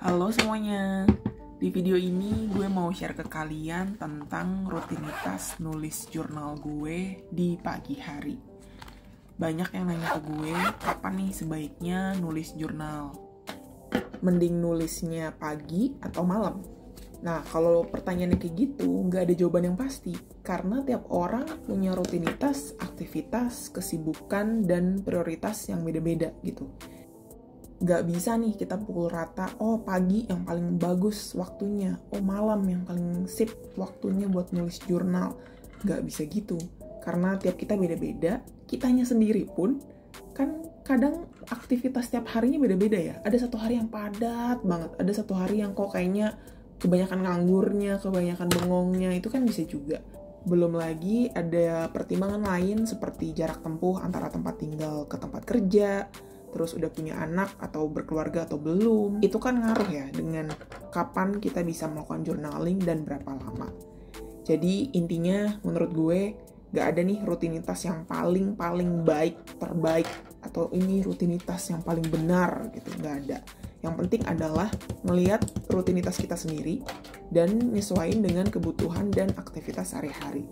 Halo semuanya, di video ini gue mau share ke kalian tentang rutinitas nulis jurnal gue di pagi hari. Banyak yang nanya ke gue, kapan nih sebaiknya nulis jurnal? Mending nulisnya pagi atau malam? Nah, kalau pertanyaannya kayak gitu, nggak ada jawaban yang pasti. Karena tiap orang punya rutinitas, aktivitas, kesibukan, dan prioritas yang beda-beda gitu. Nggak bisa nih kita pukul rata, oh pagi yang paling bagus waktunya, oh malam yang paling sip waktunya buat nulis jurnal. Nggak bisa gitu, karena tiap kita beda-beda, kitanya sendiri pun, kan kadang aktivitas tiap harinya beda-beda ya. Ada satu hari yang padat banget, ada satu hari yang kok kayaknya kebanyakan nganggurnya, kebanyakan bengongnya, itu kan bisa juga. Belum lagi ada pertimbangan lain seperti jarak tempuh antara tempat tinggal ke tempat kerja, terus udah punya anak atau berkeluarga atau belum, itu kan ngaruh ya dengan kapan kita bisa melakukan journaling dan berapa lama. Jadi intinya menurut gue gak ada nih rutinitas yang paling baik, terbaik, atau ini rutinitas yang paling benar gitu, gak ada. Yang penting adalah melihat rutinitas kita sendiri dan nyesuaiin dengan kebutuhan dan aktivitas sehari-hari.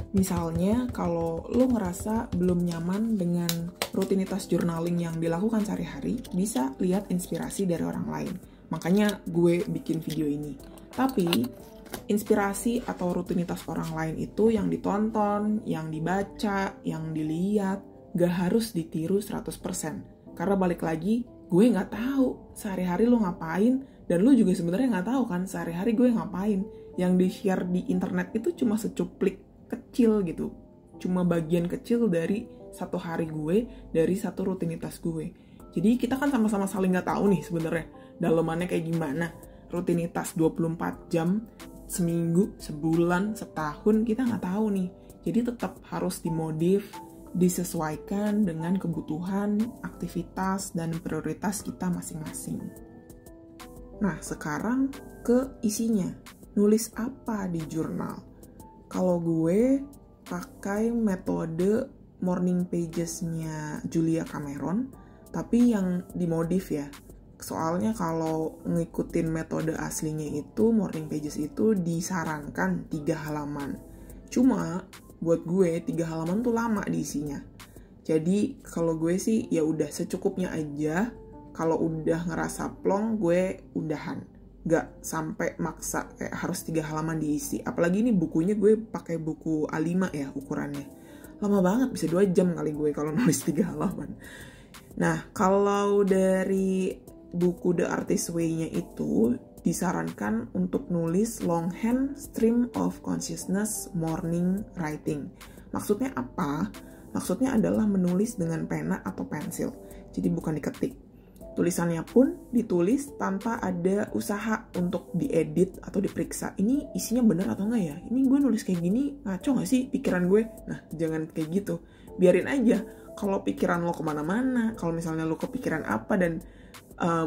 Misalnya, kalau lo ngerasa belum nyaman dengan rutinitas journaling yang dilakukan sehari-hari, bisa lihat inspirasi dari orang lain. Makanya gue bikin video ini. Tapi, inspirasi atau rutinitas orang lain itu yang ditonton, yang dibaca, yang dilihat, gak harus ditiru 100%. Karena balik lagi, gue gak tahu sehari-hari lo ngapain, dan lo juga sebenarnya gak tahu kan sehari-hari gue ngapain. Yang di-share di internet itu cuma secuplik kecil gitu, cuma bagian kecil dari satu hari gue, dari satu rutinitas gue. Jadi kita kan sama-sama saling nggak tahu nih sebenarnya dalemannya kayak gimana. Rutinitas 24 jam, seminggu, sebulan, setahun, kita nggak tahu nih. Jadi tetap harus dimodif, disesuaikan dengan kebutuhan, aktivitas, dan prioritas kita masing-masing. Nah, sekarang ke isinya. Nulis apa di jurnal? Kalau gue pakai metode morning pages-nya Julia Cameron, tapi yang dimodif ya. Soalnya kalau ngikutin metode aslinya itu, morning pages itu disarankan 3 halaman. Cuma buat gue 3 halaman tuh lama diisinya. Jadi kalau gue sih ya udah secukupnya aja. Kalau udah ngerasa plong, gue udahan. Gak sampai maksa kayak harus 3 halaman diisi. Apalagi ini bukunya gue pakai buku A5 ya ukurannya. Lama banget, bisa 2 jam kali gue kalau nulis 3 halaman. Nah, kalau dari buku The Artist Way-nya itu disarankan untuk nulis longhand stream of consciousness morning writing. Maksudnya apa? Maksudnya adalah menulis dengan pena atau pensil. Jadi bukan diketik. Tulisannya pun ditulis tanpa ada usaha untuk diedit atau diperiksa. Ini isinya benar atau enggak ya? Ini gue nulis kayak gini, ngaco gak sih pikiran gue? Nah, jangan kayak gitu. Biarin aja. Kalau pikiran lo kemana-mana, kalau misalnya lo kepikiran apa dan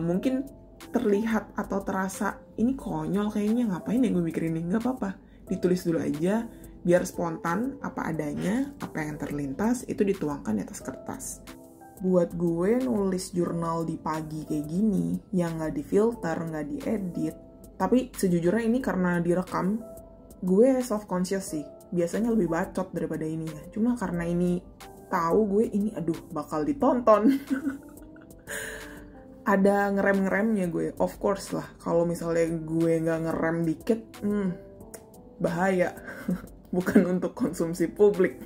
mungkin terlihat atau terasa, ini konyol kayaknya, ngapain ya gue mikirin ini? Gak apa-apa. Ditulis dulu aja, biar spontan, apa adanya, apa yang terlintas, itu dituangkan di atas kertas. Buat gue nulis jurnal di pagi kayak gini, yang nggak difilter, nggak diedit, tapi sejujurnya ini karena direkam, gue self-conscious sih. Biasanya lebih bacot daripada ini ya. Cuma karena ini tahu gue ini, aduh bakal ditonton. Ada ngerem-ngeremnya gue, of course lah. Kalau misalnya gue nggak ngerem dikit, bahaya. Bukan untuk konsumsi publik.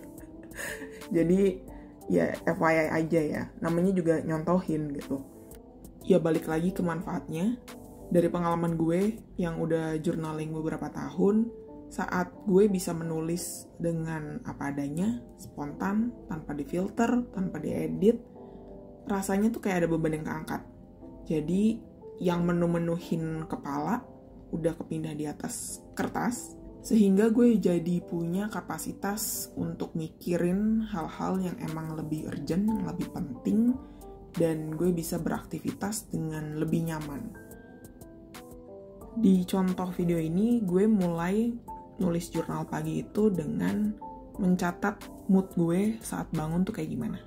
Jadi ya FYI aja ya, namanya juga nyontohin gitu. Ya balik lagi ke manfaatnya. Dari pengalaman gue yang udah journaling beberapa tahun, saat gue bisa menulis dengan apa adanya, spontan, tanpa difilter, tanpa diedit, rasanya tuh kayak ada beban yang keangkat. Jadi yang menu-menuhin kepala udah kepindah di atas kertas, sehingga gue jadi punya kapasitas untuk mikirin hal-hal yang emang lebih urgent, yang lebih penting, dan gue bisa beraktivitas dengan lebih nyaman. Di contoh video ini, gue mulai nulis jurnal pagi itu dengan mencatat mood gue saat bangun tuh kayak gimana.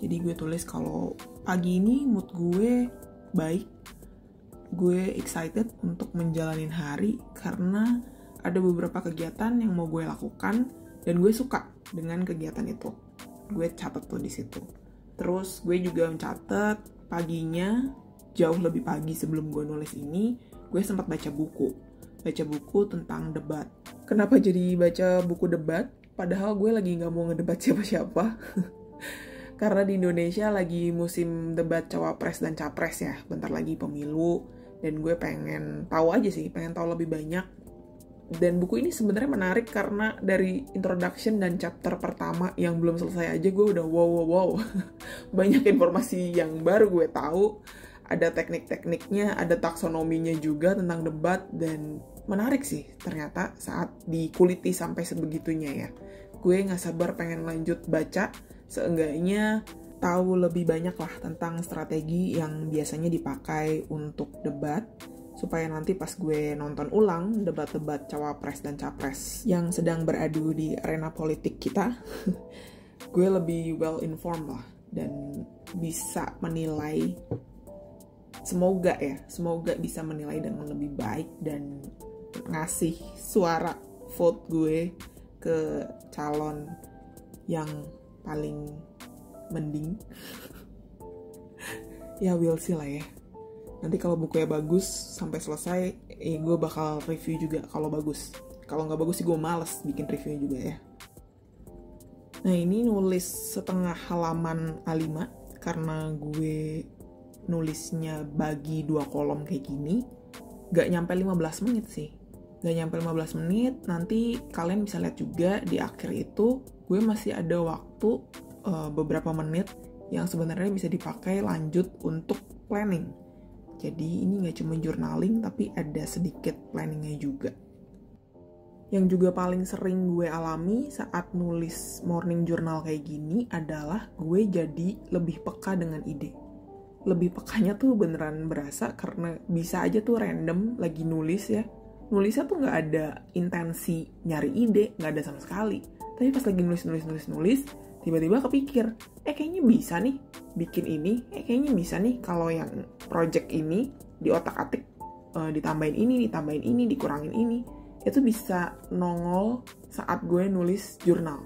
Jadi gue tulis kalau pagi ini mood gue baik, gue excited untuk menjalanin hari karena ada beberapa kegiatan yang mau gue lakukan dan gue suka dengan kegiatan itu. Gue catat tuh di situ. Terus gue juga mencatat paginya, jauh lebih pagi sebelum gue nulis ini, gue sempat baca buku tentang debat. Kenapa jadi baca buku debat? Padahal gue lagi gak mau ngedebat siapa-siapa. Karena di Indonesia lagi musim debat cawapres dan capres ya. Bentar lagi pemilu. Dan gue pengen tahu aja sih, pengen tahu lebih banyak. Dan buku ini sebenarnya menarik karena dari introduction dan chapter pertama yang belum selesai aja gue udah wow. Banyak informasi yang baru gue tahu. Ada teknik-tekniknya, ada taksonominya juga tentang debat. Dan menarik sih ternyata saat dikuliti sampai sebegitunya ya. Gue gak sabar pengen lanjut baca. Seenggaknya tahu lebih banyak lah tentang strategi yang biasanya dipakai untuk debat, supaya nanti pas gue nonton ulang debat-debat cawapres dan capres yang sedang beradu di arena politik kita, gue lebih well informed lah dan bisa menilai, semoga bisa menilai dengan lebih baik dan ngasih suara vote gue ke calon yang paling mending. Ya we'll see lah ya. Nanti kalau bukunya bagus sampai selesai, gue bakal review juga kalau bagus. Kalau nggak bagus sih gue males bikin reviewnya juga ya. Nah ini nulis setengah halaman A5 karena gue nulisnya bagi 2 kolom kayak gini. Gak nyampe 15 menit sih. Gak nyampe 15 menit, nanti kalian bisa lihat juga di akhir itu gue masih ada waktu beberapa menit yang sebenarnya bisa dipakai lanjut untuk planning. Jadi ini gak cuma journaling, tapi ada sedikit planningnya juga. Yang juga paling sering gue alami saat nulis morning journal kayak gini adalah gue jadi lebih peka dengan ide. Lebih pekanya tuh beneran berasa karena bisa aja tuh random lagi nulis ya. Nulisnya tuh gak ada intensi nyari ide, gak ada sama sekali. Tapi pas lagi nulis, tiba-tiba kepikir, kayaknya bisa nih bikin ini, kayaknya bisa nih kalau yang project ini di otak-atik, ditambahin ini, dikurangin ini. Itu bisa nongol saat gue nulis jurnal.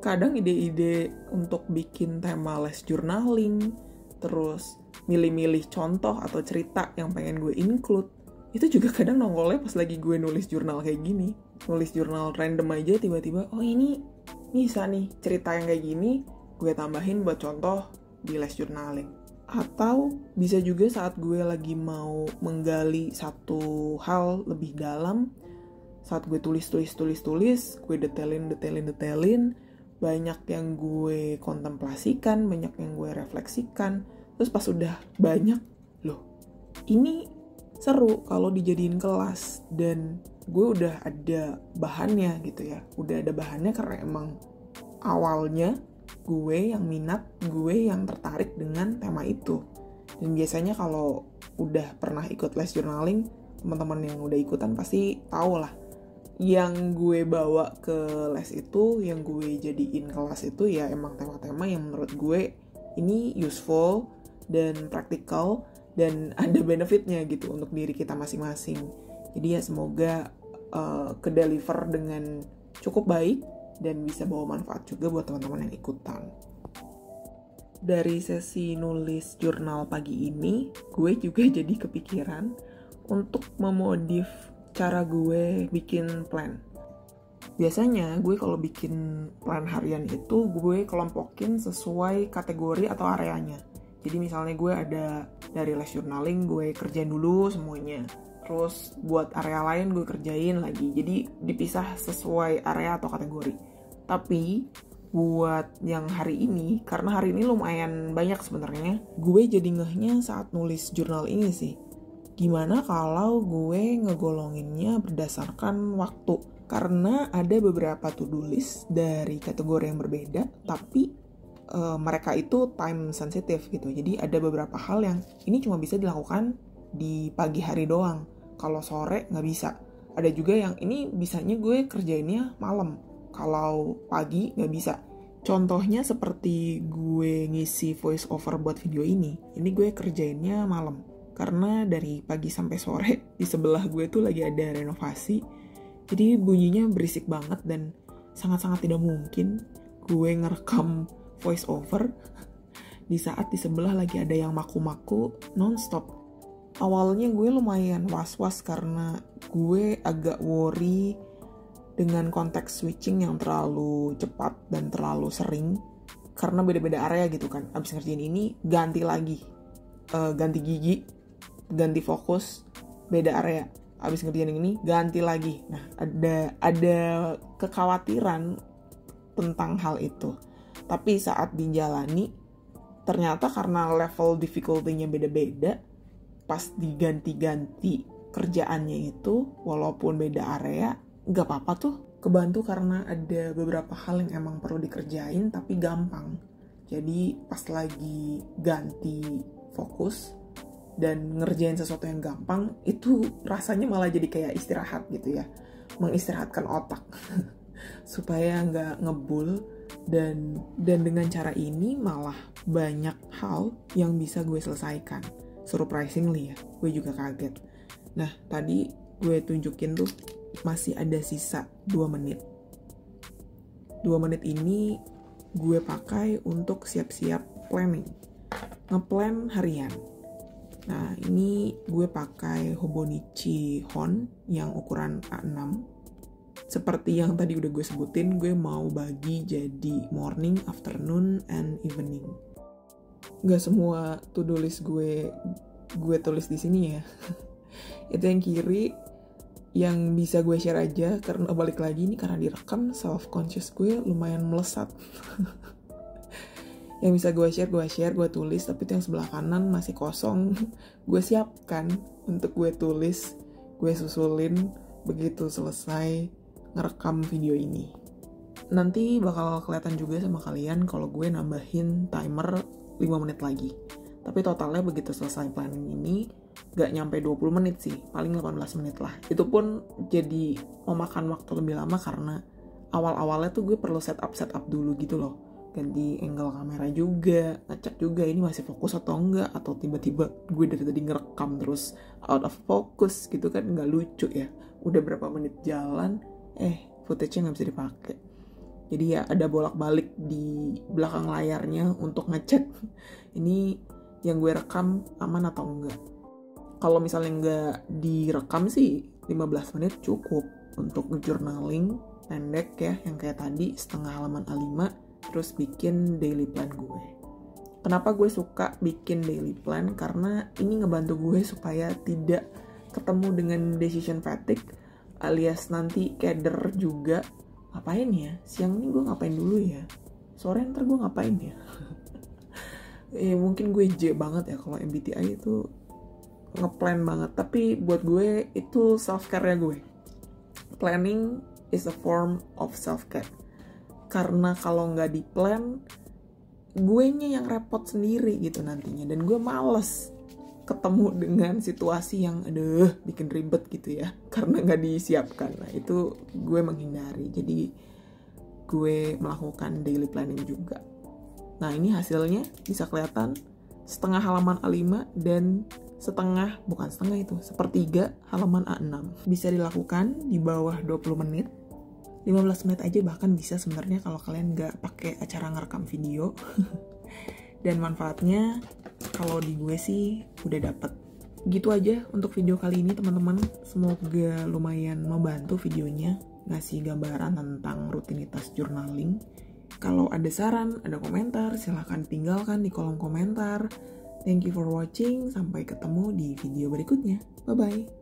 Kadang ide-ide untuk bikin tema les journaling, terus milih-milih contoh atau cerita yang pengen gue include, itu juga kadang nongolnya pas lagi gue nulis jurnal kayak gini. Nulis jurnal random aja tiba-tiba, ini bisa nih cerita yang kayak gini, gue tambahin buat contoh di les journaling. Atau bisa juga saat gue lagi mau menggali satu hal lebih dalam, saat gue tulis, gue detailin, banyak yang gue kontemplasikan, banyak yang gue refleksikan, terus pas udah banyak, ini seru kalau dijadiin kelas, dan gue udah ada bahannya gitu ya. Udah ada bahannya karena emang awalnya gue yang minat, gue yang tertarik dengan tema itu. Dan biasanya kalau udah pernah ikut les journaling, teman-teman yang udah ikutan pasti tahu lah. Yang gue bawa ke les itu, yang gue jadiin kelas itu ya emang tema-tema yang menurut gue ini useful dan praktikal dan ada benefitnya gitu untuk diri kita masing-masing. Jadi ya semoga ke-deliver dengan cukup baik dan bisa bawa manfaat juga buat teman-teman yang ikutan. Dari sesi nulis jurnal pagi ini, gue juga jadi kepikiran untuk memodif cara gue bikin plan. Biasanya gue kalau bikin plan harian itu gue kelompokin sesuai kategori atau areanya. Jadi misalnya gue ada dari les journaling, gue kerjain dulu semuanya. Terus buat area lain gue kerjain lagi. Jadi dipisah sesuai area atau kategori. Tapi buat yang hari ini, karena hari ini lumayan banyak sebenarnya, gue jadi ngehnya saat nulis jurnal ini sih. Gimana kalau gue ngegolonginnya berdasarkan waktu? Karena ada beberapa to-do list dari kategori yang berbeda, tapi mereka itu time sensitive gitu. Jadi ada beberapa hal yang ini cuma bisa dilakukan di pagi hari doang. Kalau sore nggak bisa. Ada juga yang ini bisanya gue kerjainnya malam. Kalau pagi nggak bisa. Contohnya seperti gue ngisi voice over buat video ini gue kerjainnya malam. karena dari pagi sampai sore di sebelah gue tuh lagi ada renovasi. Jadi bunyinya berisik banget dan sangat-sangat tidak mungkin gue ngerekam voice over di saat di sebelah lagi ada yang maku-maku non-stop. Awalnya gue lumayan was-was karena gue agak worry dengan konteks switching yang terlalu cepat dan terlalu sering. Karena beda-beda area gitu kan. Abis ngerjain ini, ganti lagi. Ganti gigi, ganti fokus, beda area. Abis ngerjain ini, ganti lagi. Nah, ada kekhawatiran tentang hal itu. Tapi saat dijalani, ternyata karena level difficulty-nya beda-beda, pas diganti-ganti kerjaannya itu, walaupun beda area, gak apa-apa tuh. Kebantu karena ada beberapa hal yang emang perlu dikerjain, tapi gampang. Jadi pas lagi ganti fokus dan ngerjain sesuatu yang gampang, itu rasanya malah jadi kayak istirahat gitu ya. Mengistirahatkan otak. Supaya gak ngebul. Dan dengan cara ini malah banyak hal yang bisa gue selesaikan. Surprisingly ya, gue juga kaget. Nah, tadi gue tunjukin tuh masih ada sisa 2 menit. 2 menit ini gue pakai untuk siap-siap planning. Ngeplan harian. Nah, ini gue pakai Hobonichi Hon yang ukuran A6. Seperti yang tadi udah gue sebutin, gue mau bagi jadi morning, afternoon, and evening. Gak semua to-do list gue tulis di sini ya. Itu yang kiri, yang bisa gue share aja, karena balik lagi ini karena direkam, self-conscious gue lumayan melesat. Yang bisa gue share, gue tulis, tapi itu yang sebelah kanan masih kosong. Gue siapkan untuk gue tulis, gue susulin begitu selesai ngerekam video ini. Nanti bakal kelihatan juga sama kalian kalau gue nambahin timer 5 menit lagi. Tapi totalnya begitu selesai planning ini gak nyampe 20 menit sih, paling 18 menit lah. Itu pun jadi memakan waktu lebih lama karena awal-awalnya tuh gue perlu setup dulu gitu loh. Ganti angle kamera juga, ngecek juga ini masih fokus atau enggak, atau tiba-tiba gue dari tadi ngerekam terus out of focus gitu kan, nggak lucu ya. Udah berapa menit jalan, footage-nya nggak bisa dipakai. Jadi ya ada bolak-balik di belakang layarnya untuk ngecek ini yang gue rekam aman atau enggak. Kalau misalnya nggak direkam sih 15 menit cukup untuk journaling pendek ya, yang kayak tadi setengah halaman A5, terus bikin daily plan gue. Kenapa gue suka bikin daily plan? Karena ini ngebantu gue supaya tidak ketemu dengan decision fatigue, alias nanti keder juga. Ngapain ya? Siang ini gue ngapain dulu ya? Sore ntar gue ngapain ya? Mungkin gue J banget ya kalau MBTI itu ngeplan banget. Tapi buat gue itu self-care-nya gue. Planning is a form of self-care. Karena kalau nggak di-plan, guenya yang repot sendiri gitu nantinya. Dan gue males ketemu dengan situasi yang bikin ribet gitu ya, karena nggak disiapkan. Nah itu gue menghindari, jadi gue melakukan daily planning juga. Nah ini hasilnya bisa kelihatan setengah halaman A5 dan sepertiga halaman A6. Bisa dilakukan di bawah 20 menit, 15 menit aja bahkan bisa sebenarnya kalau kalian nggak pakai acara ngerekam video. Dan manfaatnya kalau di gue sih udah dapet. Gitu aja untuk video kali ini teman-teman. Semoga lumayan membantu videonya, ngasih gambaran tentang rutinitas journaling. Kalau ada saran, ada komentar, silahkan tinggalkan di kolom komentar. Thank you for watching, sampai ketemu di video berikutnya. Bye-bye.